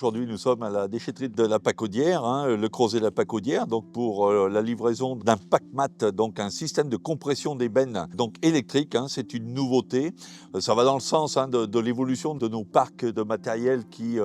Aujourd'hui, nous sommes à la déchetterie de la Pacaudière, le creuset de la Pacaudière, donc pour la livraison d'un pack-mat, donc un système de compression d'ébène donc électrique. C'est une nouveauté. Ça va dans le sens de l'évolution de nos parcs de matériel qui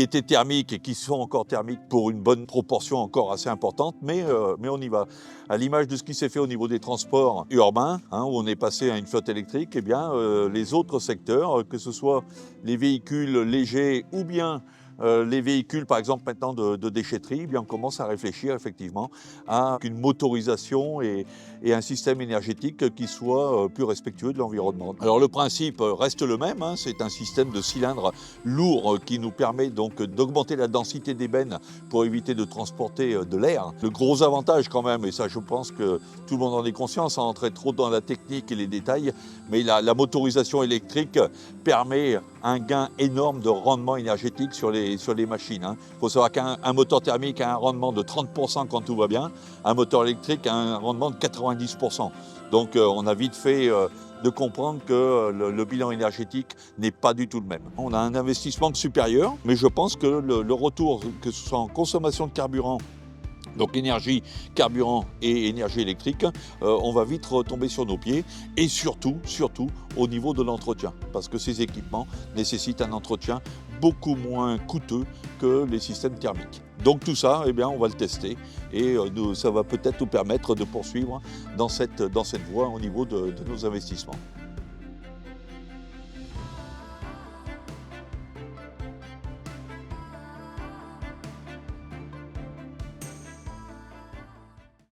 étaient thermiques et qui sont encore thermiques pour une bonne proportion encore assez importante, mais on y va. À l'image de ce qui s'est fait au niveau des transports urbains, où on est passé à une flotte électrique, eh bien, les autres secteurs, que ce soit les véhicules légers ou bien les véhicules, par exemple, maintenant de déchetterie, eh bien, on commence à réfléchir effectivement à une motorisation et un système énergétique qui soit plus respectueux de l'environnement. Alors le principe reste le même, c'est un système de cylindres lourds qui nous permet donc d'augmenter la densité d'ébène pour éviter de transporter de l'air. Le gros avantage quand même, et ça je pense que tout le monde en est conscient sans entrer trop dans la technique et les détails, mais la motorisation électrique permet un gain énorme de rendement énergétique sur les machines. Il faut savoir qu'un moteur thermique a un rendement de 30% quand tout va bien, un moteur électrique a un rendement de 90%. Donc on a vite fait de comprendre que le bilan énergétique n'est pas du tout le même. On a un investissement supérieur, mais je pense que le retour, que ce soit en consommation de carburant, donc énergie, carburant et énergie électrique, on va vite retomber sur nos pieds et surtout au niveau de l'entretien parce que ces équipements nécessitent un entretien beaucoup moins coûteux que les systèmes thermiques. Donc tout ça, eh bien, on va le tester et ça va peut-être nous permettre de poursuivre dans cette voie au niveau de nos investissements.